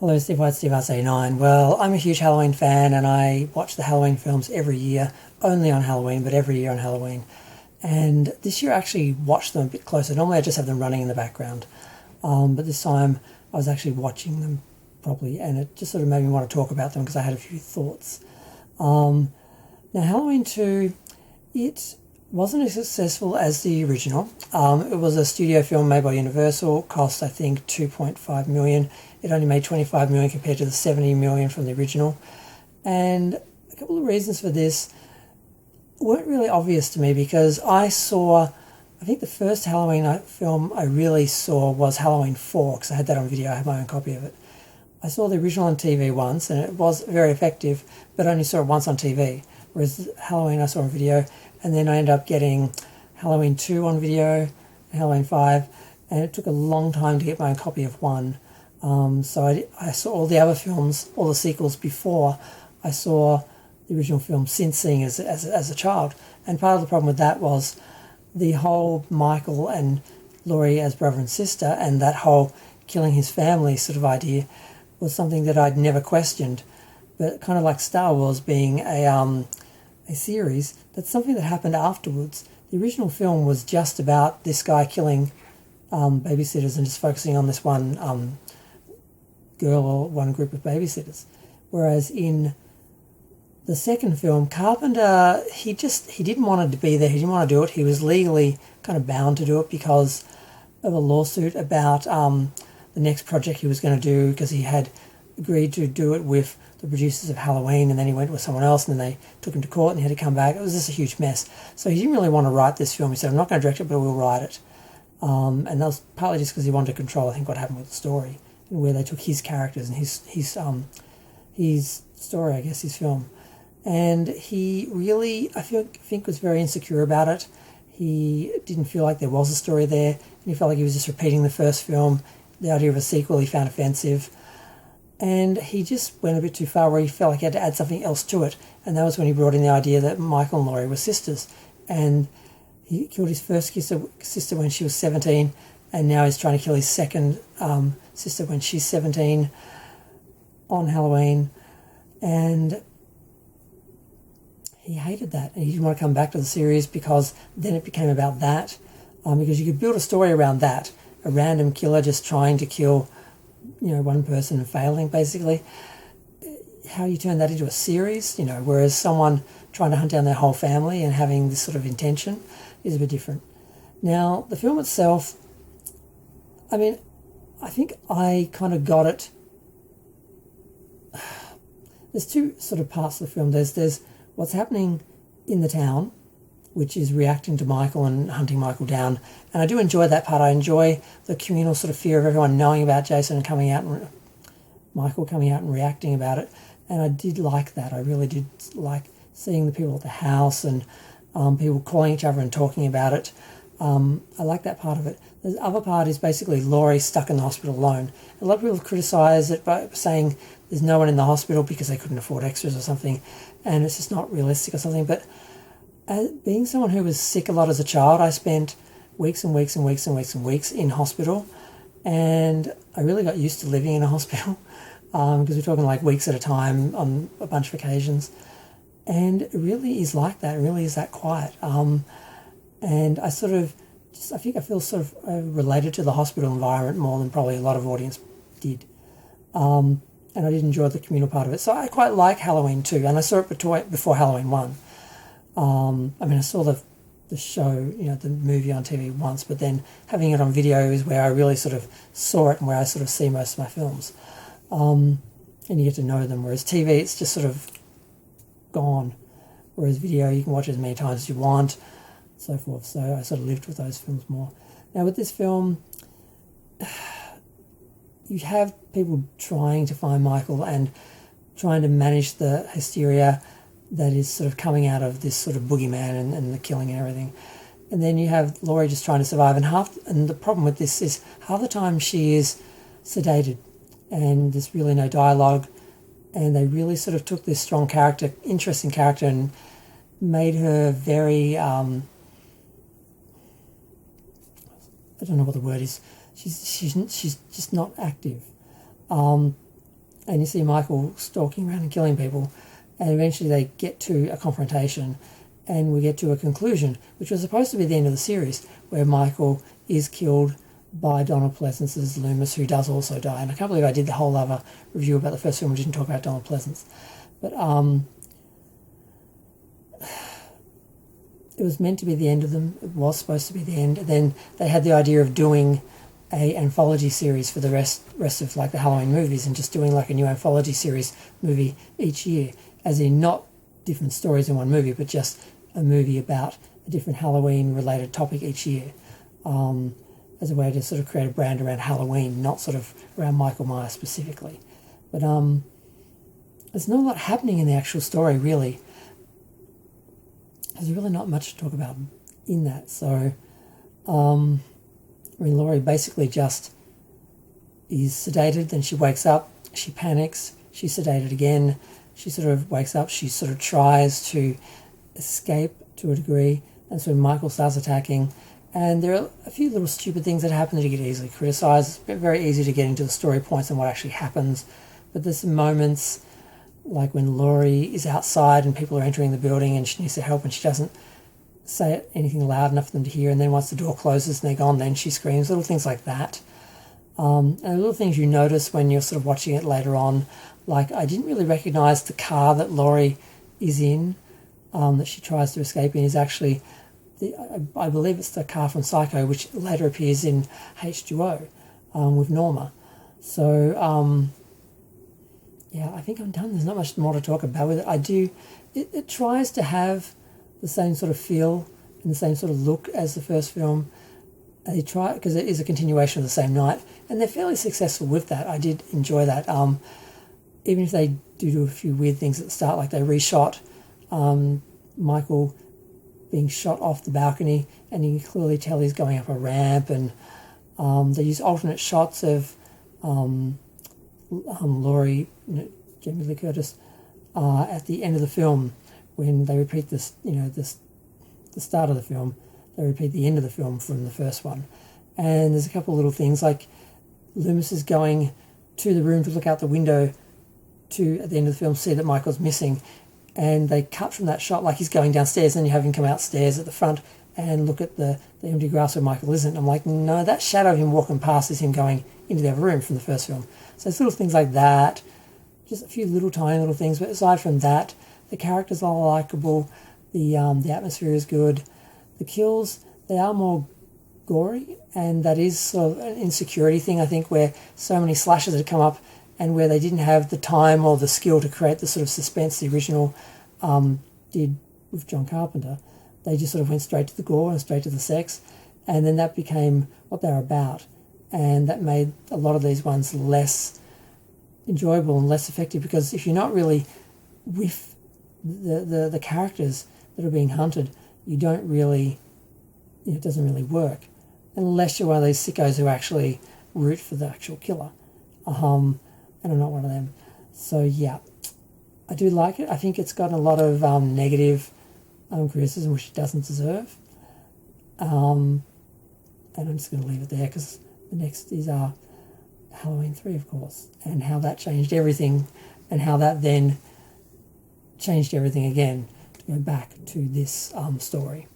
Hello, Steve White, Steve RC9. Well, I'm a huge Halloween fan and I watch the Halloween films every year, only on Halloween, but every year on Halloween. And this year I actually watched them a bit closer. Normally I just have them running in the background. But this time I was actually watching them properly and it just sort of made me want to talk about them because I had a few thoughts. Now, Halloween 2, it wasn't as successful as the original. It was a studio film made by Universal, cost I think 2.5 million. It only made 25 million compared to the 70 million from the original. And a couple of reasons for this weren't really obvious to me because I think the first Halloween film I really saw was Halloween 4 because I had that on video, I had my own copy of it. I saw the original on TV once and it was very effective, but I only saw it once on TV. Whereas Halloween I saw on video, and then I ended up getting Halloween 2 on video, Halloween 5, and it took a long time to get my own copy of 1. So I saw all the other films, all the sequels before I saw the original film since seeing it as a child. And part of the problem with that was the whole Michael and Laurie as brother and sister and that whole killing his family sort of idea was something that I'd never questioned. But kind of like Star Wars being a series, that's something that happened afterwards. The original film was just about this guy killing babysitters and just focusing on this one girl or one group of babysitters. Whereas in the second film, Carpenter, he didn't want it to be there. He didn't want to do it. He was legally kind of bound to do it because of a lawsuit about the next project he was going to do because he had agreed to do it with the producers of Halloween and then he went with someone else and then they took him to court and he had to come back. It was just a huge mess. So he didn't really want to write this film. He said, I'm not going to direct it, but we'll write it. And that was partly just because he wanted to control, I think, what happened with the story and where they took his characters and his story, I guess, his film. And he really, I think, was very insecure about it. He didn't feel like there was a story there and he felt like he was just repeating the first film. The idea of a sequel he found offensive. And he just went a bit too far where he felt like he had to add something else to it. And that was when he brought in the idea that Michael and Laurie were sisters. And he killed his first sister when she was 17, and now he's trying to kill his second sister when she's 17 on Halloween. And he hated that. And he didn't want to come back to the series because then it became about that. Because you could build a story around that. A random killer just trying to kill one person and failing, basically. How you turn that into a series, whereas someone trying to hunt down their whole family and having this sort of intention is a bit different. Now, the film itself, I mean, I think I kind of got it. There's two sort of parts of the film. There's what's happening in the town, which is reacting to Michael and hunting Michael down. And I do enjoy that part. I enjoy the communal sort of fear of everyone knowing about Jason and Michael coming out and reacting about it. And I did like that. I really did like seeing the people at the house and people calling each other and talking about it. I like that part of it. The other part is basically Laurie stuck in the hospital alone. A lot of people criticise it by saying there's no one in the hospital because they couldn't afford extras or something. And it's just not realistic or something. But being someone who was sick a lot as a child, I spent weeks and weeks and weeks and weeks and weeks in hospital, and I really got used to living in a hospital because we're talking like weeks at a time on a bunch of occasions, and it really is like that. It really is that quiet, and I think I feel sort of related to the hospital environment more than probably a lot of audience did. And I did enjoy the communal part of it. So I quite like Halloween 2, and I saw it before Halloween 1. I saw the show, the movie on TV once, but then having it on video is where I really sort of saw it and where I sort of see most of my films. And you get to know them, whereas TV, it's just sort of gone. Whereas video, you can watch it as many times as you want, so forth. So I sort of lived with those films more. Now with this film, you have people trying to find Michael and trying to manage the hysteria that is sort of coming out of this sort of boogeyman and the killing and everything. And then you have Laurie just trying to survive. And the problem with this is half the time she is sedated and there's really no dialogue. And they really sort of took this strong character, interesting character, and made her very, I don't know what the word is. She's just not active. and you see Michael stalking around and killing people, and eventually they get to a confrontation, and we get to a conclusion, which was supposed to be the end of the series, where Michael is killed by Donald Pleasence's Loomis, who does also die. And I can't believe I did the whole other review about the first film and didn't talk about Donald Pleasence. But it was meant to be the end of them. It was supposed to be the end. Then they had the idea of doing a anthology series for the rest of like the Halloween movies, and just doing like a new anthology series movie each year, as in not different stories in one movie, but just a movie about a different Halloween related topic each year, as a way to sort of create a brand around Halloween, not sort of around Michael Myers specifically. But there's not a lot happening in the actual story, really. There's really not much to talk about in that. So, Laurie basically just is sedated, then she wakes up, she panics, she's sedated again, she sort of wakes up, she sort of tries to escape to a degree, and so Michael starts attacking. And there are a few little stupid things that happen that you get easily criticised. It's very easy to get into the story points and what actually happens. But there's some moments like when Laurie is outside and people are entering the building and she needs to help and she doesn't say anything loud enough for them to hear, and then once the door closes and they're gone, then she screams, little things like that. And little things you notice when you're sort of watching it later on, like I didn't really recognise the car that Laurie is in, that she tries to escape in, is actually, I believe it's the car from Psycho, which later appears in H2O with Norma. So, yeah, I think I'm done. There's not much more to talk about with it. It tries to have the same sort of feel and the same sort of look as the first film. They try, because it is a continuation of the same night, and they're fairly successful with that. I did enjoy that. Even if they do a few weird things at the start, like they reshot Michael being shot off the balcony, and you can clearly tell he's going up a ramp, and they use alternate shots of Laurie, Jamie Lee Curtis, at the end of the film, when they repeat this, the start of the film, they repeat the end of the film from the first one. And there's a couple of little things, like Loomis is going to the room to look out the window to, at the end of the film, see that Michael's missing, and they cut from that shot like he's going downstairs, and you have him come outstairs at the front and look at the empty grass where Michael isn't. I'm like, no, that shadow of him walking past is him going into the other room from the first film. So it's little things like that, just a few little tiny little things, but aside from that, the characters are likeable, the atmosphere is good. The kills, they are more gory, and that is sort of an insecurity thing, I think, where so many slashes had come up and where they didn't have the time or the skill to create the sort of suspense the original did with John Carpenter. They just sort of went straight to the gore and straight to the sex, and then that became what they were about, and that made a lot of these ones less enjoyable and less effective, because if you're not really with the characters that are being hunted, you don't really, it doesn't really work unless you're one of these sickos who actually root for the actual killer. And I'm not one of them. So yeah, I do like it. I think it's got a lot of negative criticism, which it doesn't deserve. And I'm just going to leave it there, because the next is Halloween 3, of course, and how that changed everything, and how that then changed everything again to go back to this story.